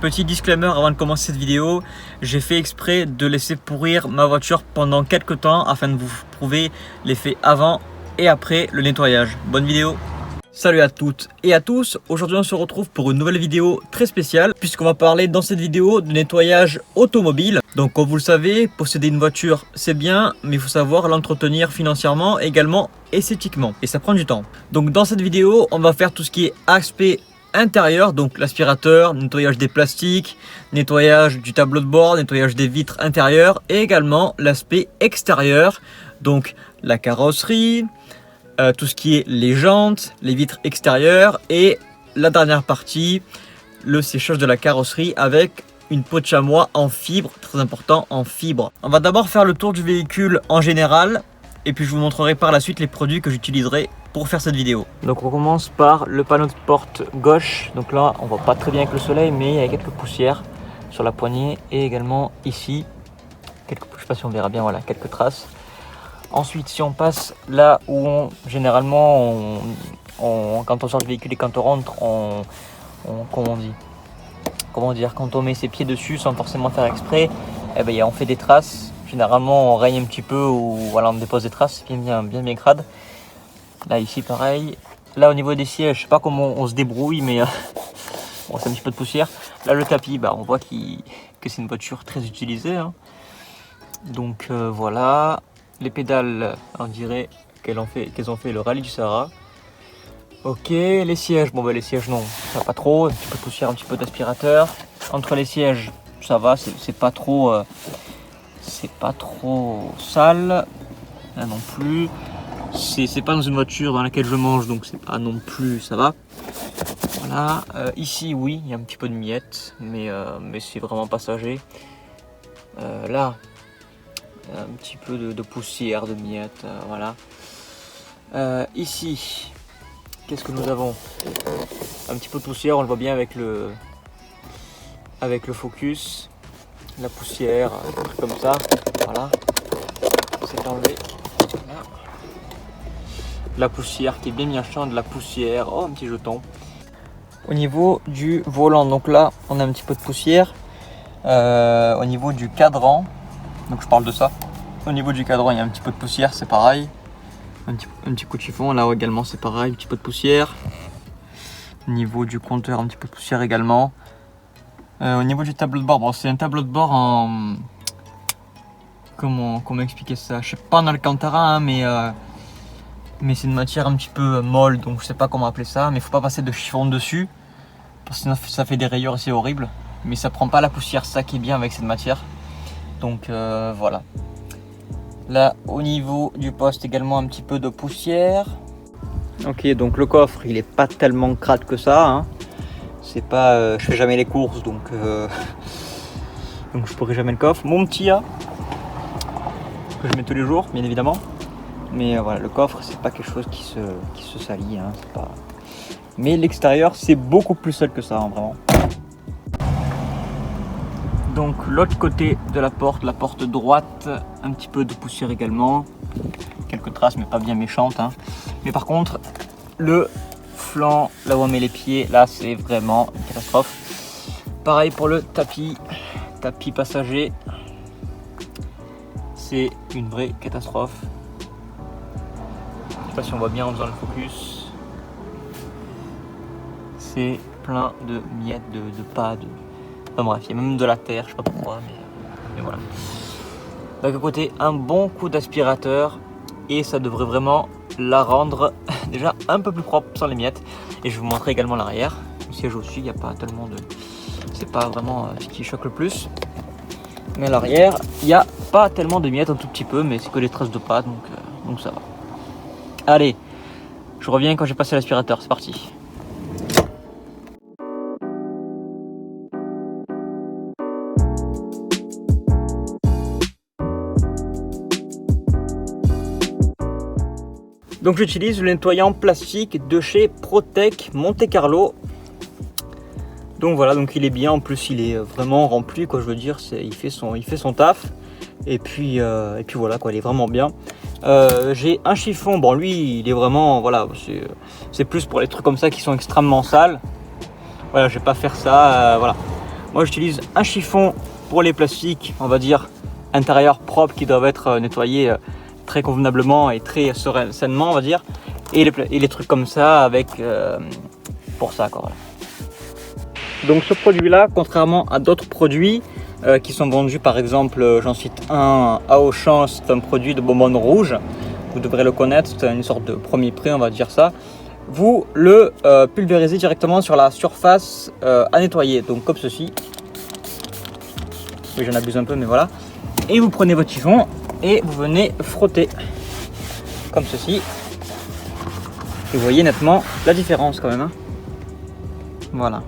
Petit disclaimer avant de commencer cette vidéo, j'ai fait exprès de laisser pourrir ma voiture pendant quelques temps afin de vous prouver l'effet avant et après le nettoyage. Bonne vidéo! Salut à toutes et à tous, aujourd'hui on se retrouve pour une nouvelle vidéo très spéciale puisqu'on va parler dans cette vidéo de nettoyage automobile. Donc comme vous le savez, posséder une voiture c'est bien, mais il faut savoir l'entretenir financièrement, également esthétiquement et ça prend du temps. Donc dans cette vidéo on va faire tout ce qui est aspect intérieur, donc l'aspirateur, nettoyage des plastiques, nettoyage du tableau de bord, nettoyage des vitres intérieures et également l'aspect extérieur, donc la carrosserie, tout ce qui est les jantes, les vitres extérieures et la dernière partie, le séchage de la carrosserie avec une peau de chamois en fibre, très important en fibre. On va d'abord faire le tour du véhicule en général et puis je vous montrerai par la suite les produits que j'utiliserai pour faire cette vidéo. Donc on commence par le panneau de porte gauche. Donc là on voit pas très bien avec le soleil, mais il y a quelques poussières sur la poignée et également ici. Je sais pas si on verra bien, voilà, quelques traces. Ensuite si on passe là où généralement quand on sort du véhicule et quand on rentre, quand on met ses pieds dessus sans forcément faire exprès, eh ben, on fait des traces. Généralement on raye un petit peu ou voilà, on dépose des traces bien crades. Là ici pareil. Là au niveau des sièges, je sais pas comment on se débrouille, mais bon, c'est un petit peu de poussière. Là le tapis, on voit que c'est une voiture très utilisée, hein. Donc voilà. Les pédales, on dirait qu'elles ont fait le rallye du Sahara. Ok, les sièges, les sièges non, ça va pas trop, un petit peu de poussière, un petit peu d'aspirateur. Entre les sièges, ça va, c'est pas trop sale, là non plus. C'est pas dans une voiture dans laquelle je mange, donc c'est pas non plus, ça va. Voilà, ici oui, il y a un petit peu de miettes, mais c'est vraiment passager. Là, un petit peu de poussière, de miettes, voilà. Ici, qu'est-ce que nous avons? Un petit peu de poussière, on le voit bien avec le focus. La poussière, un truc comme ça, voilà. C'est enlevé. Voilà. La poussière qui est bien de la poussière, oh un petit jeton. Au niveau du volant, donc là on a un petit peu de poussière. Au niveau du cadran, donc je parle de ça. Au niveau du cadran il y a un petit peu de poussière, c'est pareil. Un petit coup de chiffon, là également c'est pareil, un petit peu de poussière. Au niveau du compteur, un petit peu de poussière également. Au niveau du tableau de bord, c'est un tableau de bord en... Comment expliquer ça? Je sais pas en alcantara, hein, mais c'est une matière un petit peu molle, donc je sais pas comment appeler ça. Mais il faut pas passer de chiffon dessus, parce que sinon ça fait des rayures et c'est horrible. Mais ça prend pas la poussière, ça qui est bien avec cette matière. Donc voilà. Là au niveau du poste également un petit peu de poussière. Ok, donc le coffre il est pas tellement crade que ça, hein. C'est pas, je fais jamais les courses, donc je pourrai jamais le coffre. Mon petit A que je mets tous les jours, bien évidemment. Mais voilà, le coffre c'est pas quelque chose qui se salit, hein, c'est pas... Mais l'extérieur c'est beaucoup plus sale que ça, hein, vraiment. Donc l'autre côté de la porte droite, un petit peu de poussière également. Quelques traces mais pas bien méchantes, hein. Mais par contre le flanc, là où on met les pieds, là c'est vraiment une catastrophe. Pareil pour le tapis passager, c'est une vraie catastrophe. Je sais pas si on voit bien en faisant le focus. C'est plein de miettes, de pas, enfin bref, il y a même de la terre, je sais pas pourquoi, mais voilà. Donc à côté, un bon coup d'aspirateur et ça devrait vraiment la rendre déjà un peu plus propre sans les miettes. Et je vais vous montrer également l'arrière. Le siège au-dessus, il n'y a pas tellement de... C'est pas vraiment ce qui choque le plus. Mais à l'arrière, il n'y a pas tellement de miettes, un tout petit peu, mais c'est que des traces de pas, donc ça va. Allez, je reviens quand j'ai passé l'aspirateur, c'est parti. Donc j'utilise le nettoyant plastique de chez Protec Monte Carlo. Donc voilà, donc il est bien, en plus il est vraiment rempli, quoi, je veux dire, il fait son taf. Et puis voilà, quoi, il est vraiment bien. J'ai un chiffon, bon lui il est vraiment, voilà, c'est plus pour les trucs comme ça qui sont extrêmement sales. Voilà, je vais pas faire ça, voilà. Moi j'utilise un chiffon pour les plastiques, on va dire intérieurs propres qui doivent être nettoyés très convenablement et très sainement, on va dire, et les trucs comme ça avec pour ça quoi. Voilà. Donc ce produit là, contrairement à d'autres produits qui sont vendus, par exemple j'en cite un à Auchan, c'est un produit de bonbonne rouge, vous devrez le connaître, c'est une sorte de premier prix, on va dire ça. Vous le pulvérisez directement sur la surface à nettoyer, donc comme ceci. Oui, j'en abuse un peu, mais voilà. Et vous prenez votre chiffon et vous venez frotter comme ceci. Et vous voyez nettement la différence quand même, hein. Voilà.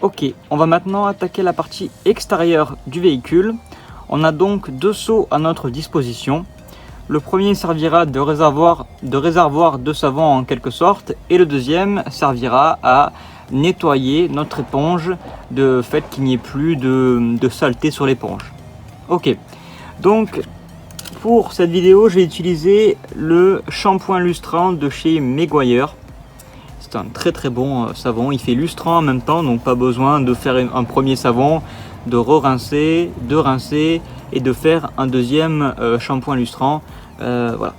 Ok, on va maintenant attaquer la partie extérieure du véhicule. On a donc deux seaux à notre disposition. Le premier servira de réservoir de savon en quelque sorte, et le deuxième servira à nettoyer notre éponge, de fait qu'il n'y ait plus de saleté sur l'éponge. Ok, donc pour cette vidéo, je vais utiliser le shampoing lustrant de chez Meguiar. C'est un très bon savon, il fait lustrant en même temps, donc pas besoin de faire un premier savon, de rincer, de rincer et de faire un deuxième shampoing lustrant. Voilà,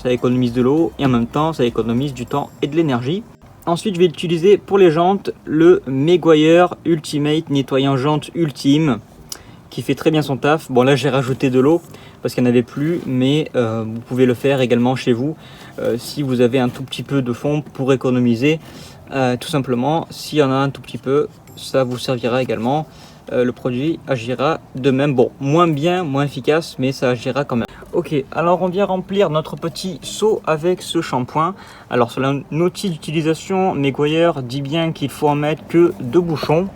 ça économise de l'eau et en même temps ça économise du temps et de l'énergie. Ensuite je vais utiliser pour les jantes le Meguiar Ultimate nettoyant jantes ultime qui fait très bien son taf. Bon là j'ai rajouté de l'eau parce qu'il n'y en avait plus, mais vous pouvez le faire également chez vous si vous avez un tout petit peu de fond pour économiser. Tout simplement, s'il y en a un tout petit peu, ça vous servira également. Le produit agira de même, bon, moins bien, moins efficace, mais ça agira quand même. Ok, alors on vient remplir notre petit seau avec ce shampoing. Alors sur la notice d'utilisation, Meguiar dit bien qu'il faut en mettre que 2 bouchons.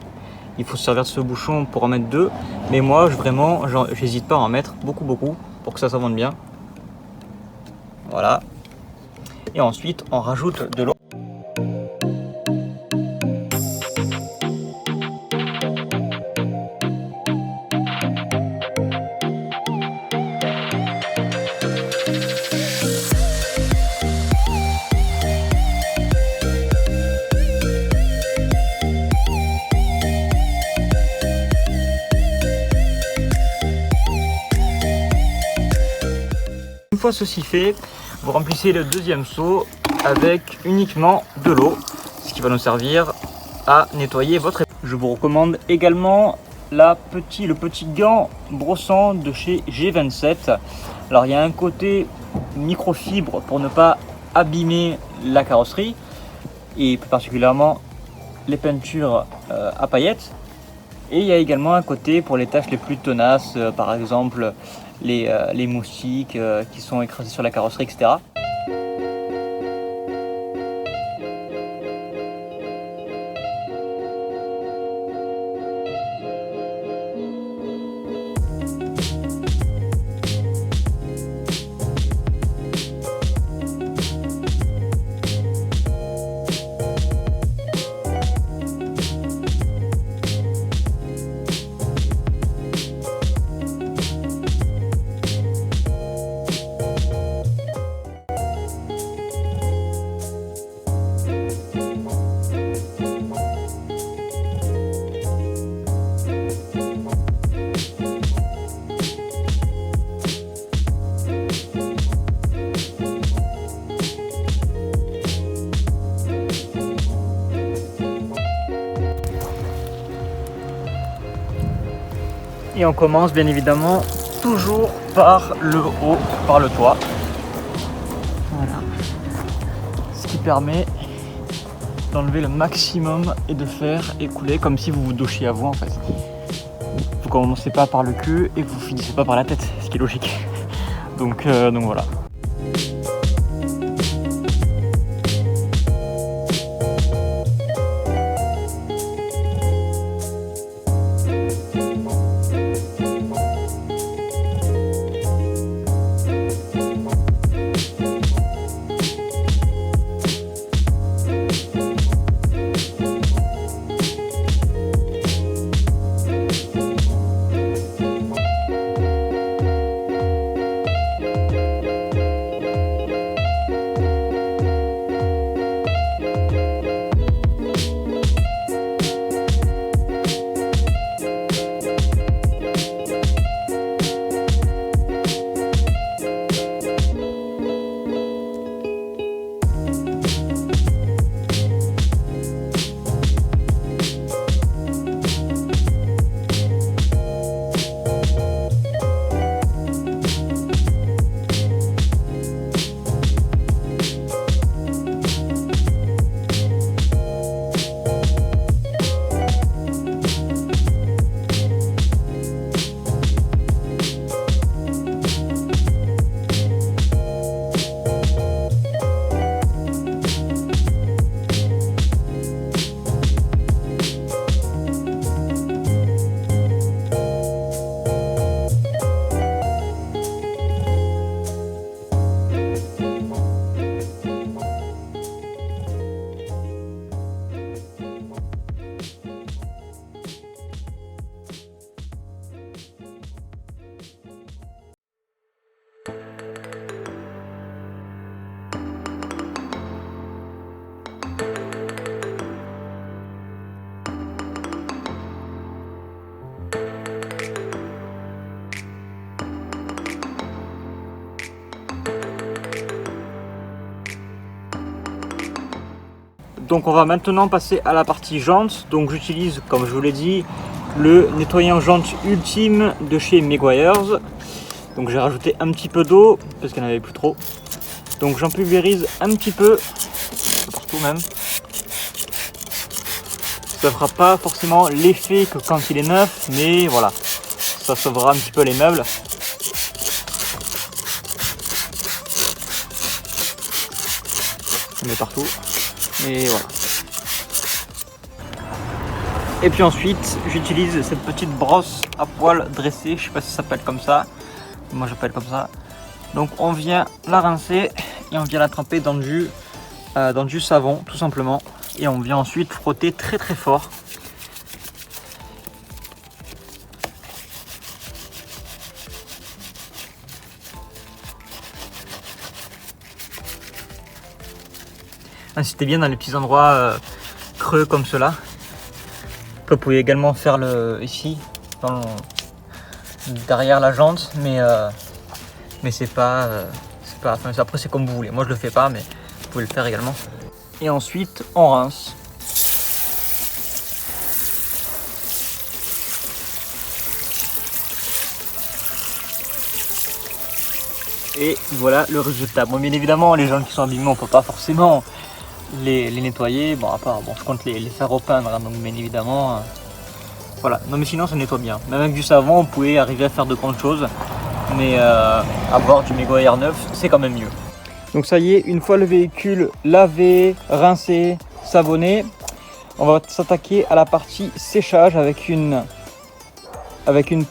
Il faut se servir de ce bouchon pour en mettre 2, mais moi j'hésite pas à en mettre beaucoup pour que ça s'avance bien. Voilà. Et ensuite on rajoute de l'eau. Une fois ceci fait, vous remplissez le deuxième seau avec uniquement de l'eau, ce qui va nous servir à nettoyer votre éponge. Je vous recommande également le petit gant brossant de chez G27. Alors il y a un côté microfibre pour ne pas abîmer la carrosserie et plus particulièrement les peintures à paillettes. Et il y a également un côté pour les tâches les plus tenaces, par exemple les moustiques qui sont écrasés sur la carrosserie, etc. Et on commence bien évidemment toujours par le haut, par le toit. Voilà. Ce qui permet d'enlever le maximum et de faire écouler comme si vous vous douchiez à vous en fait. Vous commencez pas par le cul et vous finissez pas par la tête, ce qui est logique. Donc voilà. Donc on va maintenant passer à la partie jantes. Donc j'utilise, comme je vous l'ai dit, le nettoyant jante ultime de chez Meguiar's. Donc j'ai rajouté un petit peu d'eau parce qu'il n'y en avait plus trop. Donc j'en pulvérise un petit peu, partout même. Ça fera pas forcément l'effet que quand il est neuf, mais voilà, ça sauvera un petit peu les meubles. On met partout. Et voilà. Et puis ensuite, j'utilise cette petite brosse à poils dressée. Je sais pas si ça s'appelle comme ça. Moi, j'appelle comme ça. Donc, on vient la rincer et on vient la tremper dans du savon, tout simplement. Et on vient ensuite frotter très très fort. Insistez bien dans les petits endroits creux comme cela. Vous pouvez également faire ici, derrière la jante, mais c'est pas, enfin, après c'est comme vous voulez. Moi je le fais pas, mais vous pouvez le faire également. Et ensuite on rince. Et voilà le résultat. Bon, bien évidemment, les gens qui sont abîmés, on peut pas forcément les nettoyer. Bon, à part, bon, je compte les faire repeindre, hein, donc bien évidemment. Voilà, non mais sinon ça nettoie bien. Même avec du savon, on pouvait arriver à faire de grandes choses. Mais avoir du Meguiar neuf, c'est quand même mieux. Donc ça y est, une fois le véhicule lavé, rincé, savonné, on va s'attaquer à la partie séchage avec une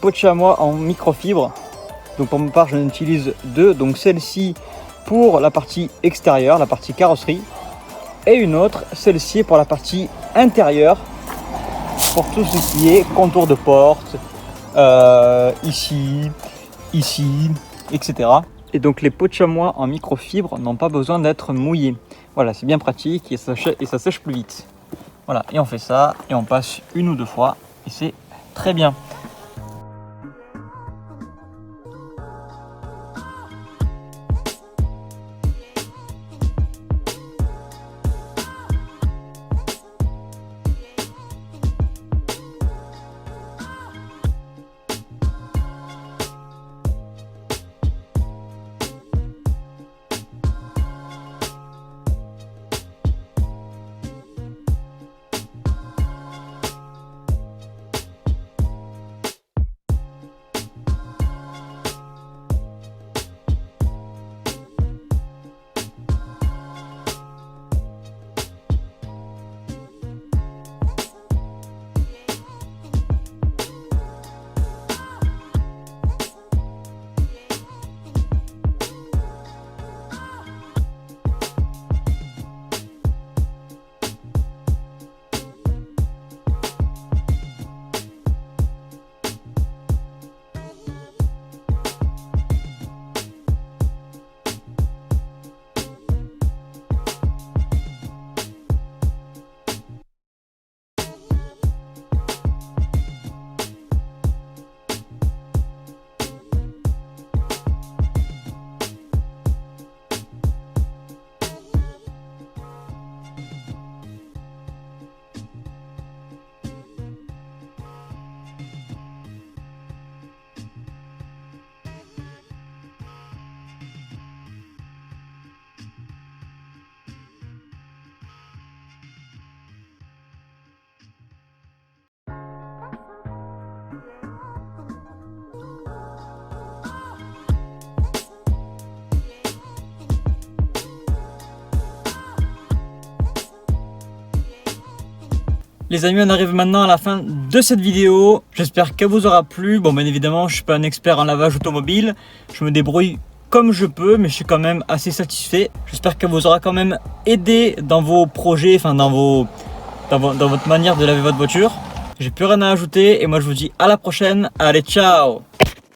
peau de chamois en microfibre. Donc pour ma part, j'en utilise deux. Donc celle-ci pour la partie extérieure, la partie carrosserie, et une autre, celle-ci pour la partie intérieure, pour tout ce qui est contour de porte, ici, etc. Et donc les peaux de chamois en microfibre n'ont pas besoin d'être mouillées. Voilà, c'est bien pratique et ça sèche plus vite. Voilà, et on fait ça et on passe une ou deux fois et c'est très bien. Les amis, on arrive maintenant à la fin de cette vidéo. J'espère qu'elle vous aura plu. Bon, bien évidemment, je suis pas un expert en lavage automobile. Je me débrouille comme je peux, mais je suis quand même assez satisfait. J'espère qu'elle vous aura quand même aidé dans vos projets, enfin dans votre manière de laver votre voiture. J'ai plus rien à ajouter et moi je vous dis à la prochaine. Allez, ciao!